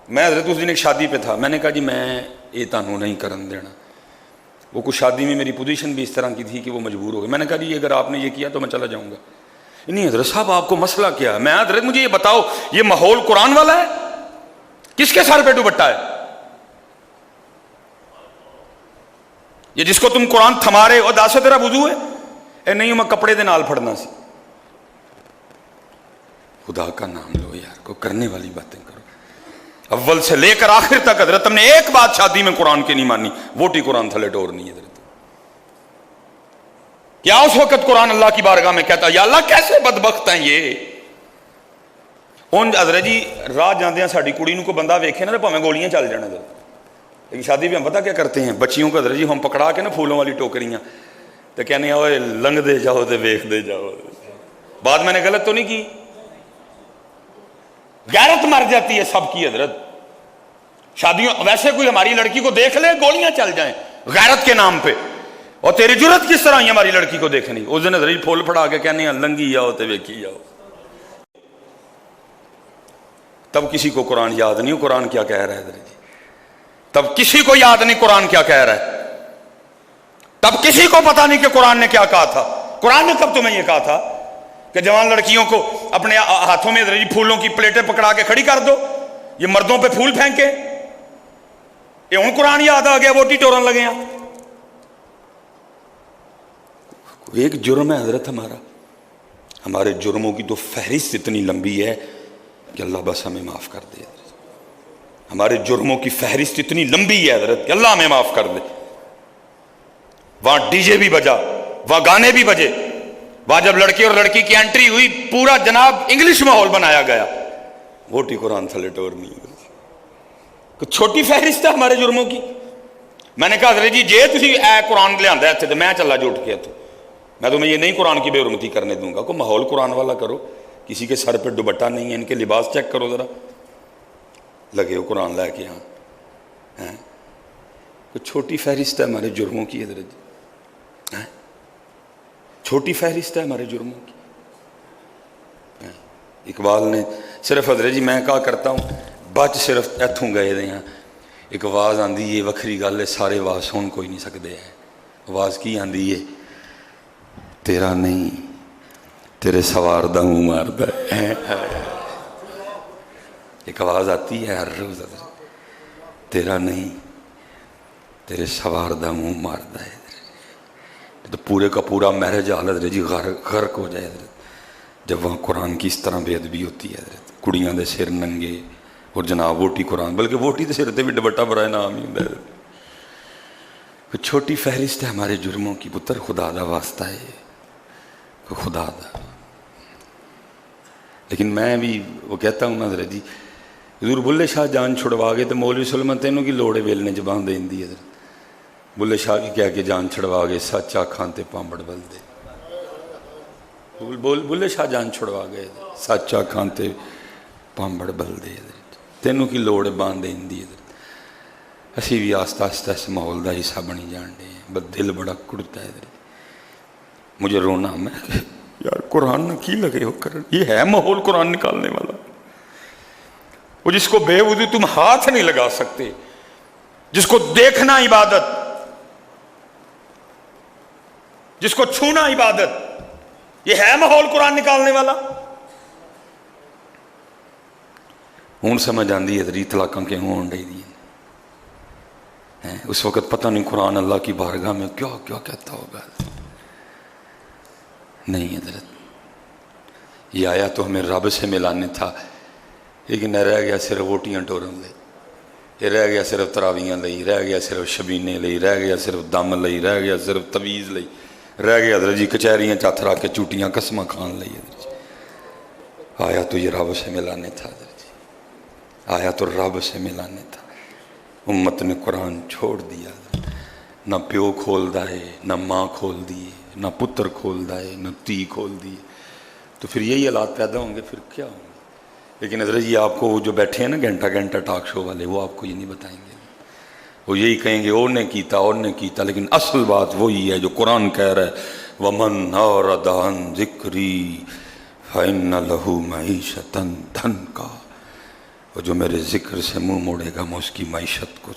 میں حضرت اس دن ایک شادی پہ تھا، میں نے کہا جی میں یہ تانوں نہیں کرن دینا. وہ کچھ شادی میں میری پوزیشن بھی اس طرح کی تھی کہ وہ مجبور ہو گئے. میں نے کہا جی اگر آپ نے یہ کیا تو میں چلا جاؤں گا. نہیں حضرت صاحب آپ کو مسئلہ کیا ہے؟ میں حضرت مجھے یہ بتاؤ یہ ماحول قرآن والا ہے؟ کس کے سر پہ دوپٹہ ہے؟ یہ جس کو تم قرآن تھما رہے ہو داسے تیرا وضو ہے؟ اے نہیں میں کپڑے دے نال پھڑنا سی. خدا کا نام لو یار، کو کرنے والی باتیں کرو. اول سے لے کر آخر تک حضرت ہم نے ایک بات شادی میں قرآن کی نہیں مانی، ووٹی قرآن تھلے ڈور نہیں. حضرت کیا اس وقت قرآن اللہ کی بارگاہ میں کہتا یا اللہ کیسے بدبخت ہیں یہ. حضرت جی راہ جاندیاں ساڑی کڑی نو کو بندہ ویکھے نا تو ہمیں گولیاں چل جانا. لیکن شادی پہ ہم پتہ کیا کرتے ہیں، بچیوں کو حضرت جی ہم پکڑا کے نا پھولوں والی ٹوکریاں تو کہنے ہیں لنگ دے جاؤ تو ویکھ دے جاؤ. بات میں نے غلط تو نہیں کی؟ غیرت مر جاتی ہے سب کی حضرت. شادیوں ویسے کوئی ہماری لڑکی کو دیکھ لے گولیاں چل جائیں غیرت کے نام پہ. اور تیری جرت کس طرح ہی ہماری لڑکی کو دیکھنی؟ اس دن حضرت پھول پھڑا کے کہنے ہیں لنگی جاؤ تو ویکھی جاؤ. تب کسی کو قرآن یاد نہیں ہو قرآن کیا کہہ رہا ہے. حضرت جی تب کسی کو یاد نہیں قرآن کیا کہہ رہا ہے. تب کسی کو پتا نہیں کہ قرآن نے کیا کہا تھا. قرآن نے کب تمہیں یہ کہا تھا کہ جوان لڑکیوں کو اپنے ہاتھوں میں پھولوں کی پلیٹیں پکڑا کے کھڑی کر دو، یہ مردوں پہ پھول پھینکے؟ یہ ہوں قرآن یاد آ گیا ووٹی ٹورن لگے ہیں. ایک جرم ہے حضرت ہمارا، ہمارے جرموں کی تو فہرست اتنی لمبی ہے کہ اللہ بس ہمیں معاف کر دے. ہمارے جرموں کی فہرست اتنی لمبی ہے حضرت کہ اللہ ہمیں معاف کر دے. وہاں ڈی جے بھی بجا، وہاں گانے بھی بجے، وہاں جب لڑکے اور لڑکی کی انٹری ہوئی پورا جناب انگلش ماحول بنایا گیا. ووٹی قرآن تھلے ٹور نہیں. چھوٹی فہرست ہے ہمارے جرموں کی. میں نے کہا حضرت جی جے تسی اے قرآن لے آندا ہے تو میں چلا جو اٹھ کے تو میں تمہیں یہ نہیں قرآن کی بے حرمتی کرنے دوں گا. کو ماحول قرآن والا کرو. کسی کے سر پہ دوپٹہ نہیں ہے، ان کے لباس چیک کرو ذرا، لگے ہو قرآن لے کے. ہاں چھوٹی فہرست ہے ہمارے جرموں کی حضرت جی. چھوٹی فہرست ہے ہمارے جرموں کی. اقبال نے صرف حضرت جی میں کہا کرتا ہوں بچ صرف ایتھوں گئے دے ہیں. ایک آواز آندھی ہے وکھری گل ہے سارے آواز سن کوئی نہیں سکتے ہیں. آواز کی آندھی ہے تیرا نہیں تیرے سوار دا منہ ماردا ہے. ایک آواز آتی ہے ہر روز تیرا نہیں تیرے سوار دا منہ ماردا ہے. تو پورے کا پورا مہرج حضرت جی غرق ہو جائے حضرت جب وہاں قرآن کی اس طرح بے ادبی ہوتی ہے. حضرت کڑیاں دے سر ننگے اور جناب ووٹی قرآن، بلکہ ووٹی دے سر تے بھی دوپٹہ برائے نام ہی ہوندا ہے. چھوٹی فہرست ہے ہمارے جرموں کی. پتر خدا دا واسطہ ہے خدا دا. لیکن میں بھی وہ کہتا ہوں حضرت جی حضور بلے شاہ جان چھڑوا گئے تو مولوی سلمان تینوں کی لوڑ ہے ویلنے زبان دین دی. حضرت بلے شاہ کی کہہ کے جان چھڑوا گئے سچ آکھاں تے پامبڑ بل دے. بلے شاہ جان چھڑوا گئے سچ آکھاں تے پامبڑ بل دے. تینوں کی لوڑ ہے بان دین دی. حضرت اسی بھی آستہ آستہ اس ماحول دا حصہ بنی جان دے ہیں. بس دل بڑا کڑتا ہے. حضرت مجھے رونا میں یار قرآن نہ کی لگے ہو کرن. یہ ہے ماحول قرآن نکالنے والا. وہ جس کو بے وضو تم ہاتھ نہیں لگا سکتے، جس کو دیکھنا عبادت، جس کو چھونا عبادت، یہ ہے ماحول قرآن نکالنے والا. ہوں سمجھ آندی ہے حضرت طلاقاں کے ہون ڈی دی. اس وقت پتہ نہیں قرآن اللہ کی بارگاہ میں کیا کیا کہتا ہوگا. نہیں حضرت یہ آیا تو ہمیں رب سے ملانے تھا، لیکن رہ گیا صرف ووٹیاں ٹورن لئی، یہ رہ گیا صرف تراویاں لئی، رہ گیا صرف شبینے لئی، رہ گیا صرف دم لئی، رہ گیا صرف تویز لئی، رہ گیا حضرت جی کچہریاں چاتھ رکھ کے چوٹیاں قسماں کھان لئی. حضرت جی آیا تو یہ رب سے ملانے تھا. حضرت جی آیا تو رب سے ملانے تھا. امت نے قرآن چھوڑ دیا. نہ پیو کھول دائے، نہ ماں کھول دیے، نہ پتر کھول دائے، نہ تی کھول دیے. تو پھر یہی حالات پیدا ہوں گے، پھر کیا ہوں گے. لیکن حضرت جی آپ کو جو بیٹھے ہیں نا گھنٹہ گھنٹہ ٹاک شو والے، وہ آپ کو یہ نہیں بتائیں گے. وہ یہی کہیں گے اور نے کیتا اور نے کیتا، لیکن اصل بات وہی ہے جو قرآن کہہ رہا ہے وَمَنْ أَعْرَضَ عَنْ ذِكْرِي فَإِنَّ لَهُ مَعِيشَةً ضَنْكًا. وہ جو میرے ذکر سے منہ موڑے گا میں اس کی معیشت کو